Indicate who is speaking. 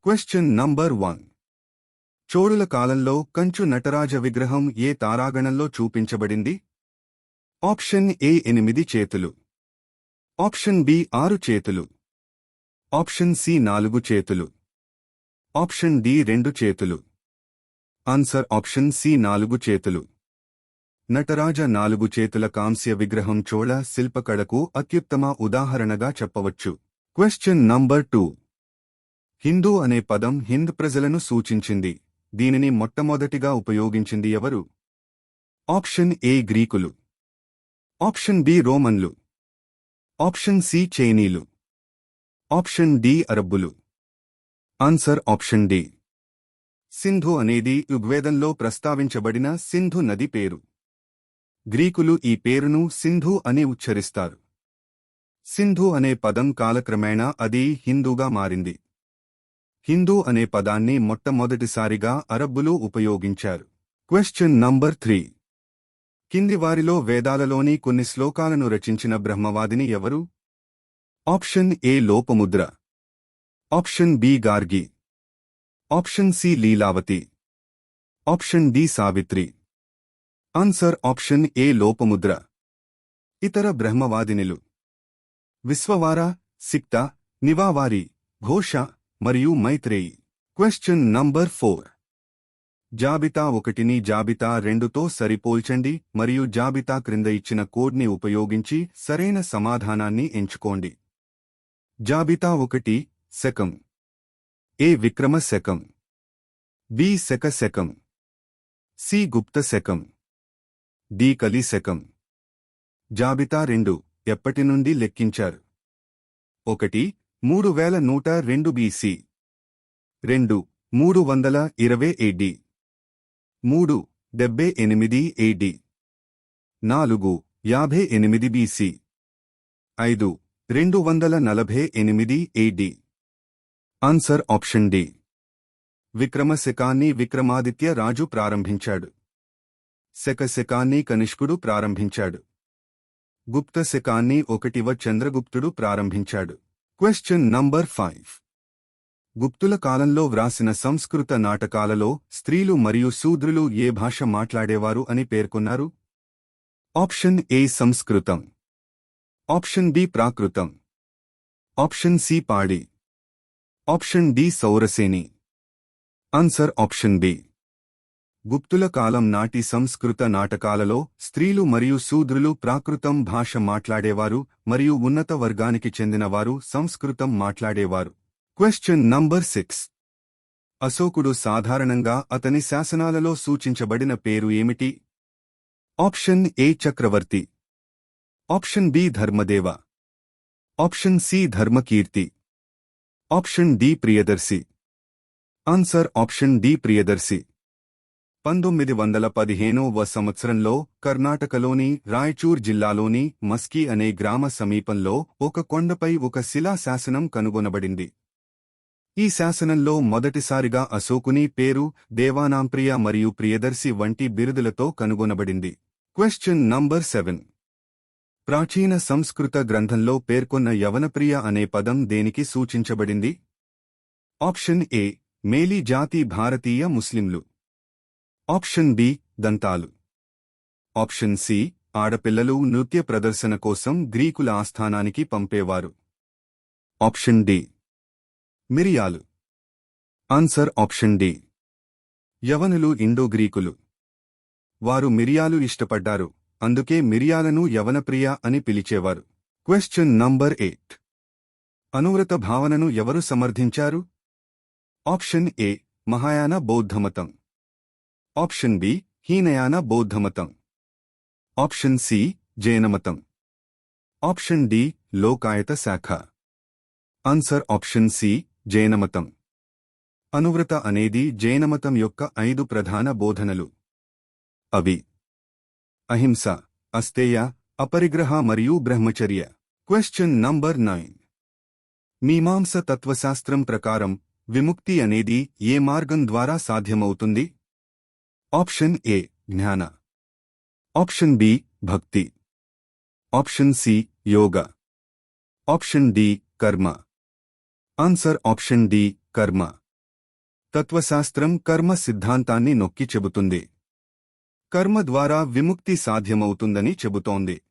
Speaker 1: Question number 1. చోళుల కాలంలో కంచు నటరాజ విగ్రహం ఏ తారాగణంలో చూపించబడింది? ఆప్షన్ ఏ 8 చేతులు, ఆప్షన్ బి 6 చేతులు, ఆప్షన్ సి 4 చేతులు, ఆప్షన్ డి 2 చేతులు. ఆన్సర్ ఆప్షన్ సి 4 చేతులు. నటరాజ 4 చేతుల కాంస్య విగ్రహం చోళ శిల్పకళకు అత్యుత్తమ ఉదాహరణగా చెప్పవచ్చు. Question number 2. హిందూ అనే పదం హింద్ ప్రజలను సూచించింది. దీనిని మొట్టమొదటిగా ఉపయోగించింది ఎవరు? ఆప్షన్ ఏ గ్రీకులు, ఆప్షన్ బి రోమన్లు, ఆప్షన్ సి చైనీలు, ఆప్షన్ డి అరబ్బులు. Answer option D. సింధు అనేది ఋగ్వేదంలో ప్రస్తావించబడిన సింధు నది పేరు. గ్రీకులు ఈ పేరును సింధు అని ఉచ్చరిస్తారు. సింధు అనే పదం కాలక్రమేణా అది హిందూగా మారింది. హిందూ అనే పదాన్ని మొట్టమొదటిసారిగా అరబ్బులు ఉపయోగించారు. Question number 3. కింది వారిలో వేదాలలోని కొన్ని శ్లోకాలను రచించిన బ్రహ్మవాదిని ఎవరు? Option A Lopamudra, option B Gargi, option C Lilavati, option D Savitri. Answer option A Lopamudra. ఇతర బ్రహ్మవాదినులు విశ్వవార, సిక్త, నివావారి, ఘోష మరియు మైత్రేయి. Question number 4. జాబితా 1ని జాబితా 2తో సరిపోల్చండి మరియు జాబితా క్రింద ఇచ్చిన కోడ్ని ఉపయోగించి సరైన సమాధానాన్ని ఎంచుకోండి. జాబితా 1 శకం. ఏ విక్రమ శకం, బి శక శకం, సి గుప్త శకం, డి కలి శకం. జాబితా 2 ఎప్పటి నుండి లెక్కించారు? 1 3102 BC, 2 320 AD, 3 78 AD, 4 58 BC, 5 248 AD. Answer option D. Vikrama శకాన్ని విక్రమాదిత్య రాజు ప్రారంభించాడు. శక శకాన్ని కనిష్కుడు ప్రారంభించాడు. గుప్త శకాన్ని 1వ చంద్రగుప్తుడు ప్రారంభించాడు. Question number 5. గుప్తుల కాలంలో వ్రాసిన సంస్కృత నాటకాలలో స్త్రీలు మరియు శూద్రులు ఏ భాష మాట్లాడేవారు అని పేర్కొన్నారు? ఆప్షన్ ఏ సంస్కృతం, ఆప్షన్ బి ప్రాకృతం, ఆప్షన్ సి పాడి, ఆప్షన్ డి సౌరసేని. Answer option B. గుప్తుల కాలం నాటి సంస్కృత నాటకాలలో స్త్రీలు మరియు శూద్రులు ప్రాకృతం భాష మాట్లాడేవారు మరియు ఉన్నత వర్గానికి చెందినవారు సంస్కృతం మాట్లాడేవారు. Question number 6. అశోకుడు సాధారణంగా అతని శాసనాలలో సూచించబడిన పేరు ఏమిటి? ఆప్షన్ ఏ చక్రవర్తి, option B Dharmadeva, option C Dharmakirti, option D Priyadarshi. Answer option D Priyadarshi. 1915వ సంవత్సరంలో కర్ణాటకలోని రాయచూర్ జిల్లాలోని మస్కీ అనే గ్రామ సమీపంలో ఒక కొండపై ఒక శిలా శాసనం కనుగొనబడింది. ఈ శాసనంలో మొదటిసారిగా అశోకుని పేరు దేవానాంప్రియ మరియు ప్రియదర్శి వంటి బిరుదులతో కనుగొనబడింది. Question number 7. ప్రాచీన సంస్కృత గ్రంథంలో పేర్కొన్న యవనప్రియ అనే పదం దేనికి సూచించబడింది? ఆప్షన్ ఏ మేలి జాతి భారతీయ ముస్లింలు, ఆప్షన్ బి దంతాలు, ఆప్షన్ సి ఆడపిల్లలు నృత్య ప్రదర్శన కోసం గ్రీకుల ఆస్థానానికి పంపేవారు, ఆప్షన్ డి మిరియాలు. Answer option D. యవనులు ఇండో గ్రీకులు. వారు మిరియాలు ఇష్టపడ్డారు, అందుకే మిరియాలను యవనప్రియ అని పిలిచేవారు. Question number 8. అనువ్రత భావనను ఎవరు సమర్థించారు? ఆప్షన్ ఏ మహాయాన బౌద్ధమతం, ఆప్షన్ బి హీనయాన బౌద్ధమతం, ఆప్షన్ సి జైనమతం, ఆప్షన్ డి లోకాయత శాఖ. ఆన్సర్ ఆప్షన్ సి జైనమతం. అనువ్రత అనేది జైనమతం యొక్క 5 ప్రధాన బోధనలు. అవి అహింస, అస్తేయ, అపరిగ్రహ మరియు బ్రహ్మచర్య. Question number 9. మీమాంస తత్వశాస్త్రం ప్రకారం విముక్తి అనేది ఏ మార్గం ద్వారా సాధ్యమవుతుంది? ఆప్షన్ ఏ జ్ఞాన, ఆప్షన్ బి భక్తి, ఆప్షన్ సి యోగ, ఆప్షన్ డి కర్మ. ఆన్సర్ ఆప్షన్ డి కర్మ. తత్వశాస్త్రం కర్మ సిద్ధాంతాన్ని నొక్కి చెబుతుంది. కర్మ ద్వారా విముక్తి సాధ్యమవుతుందని చెబుతోంది.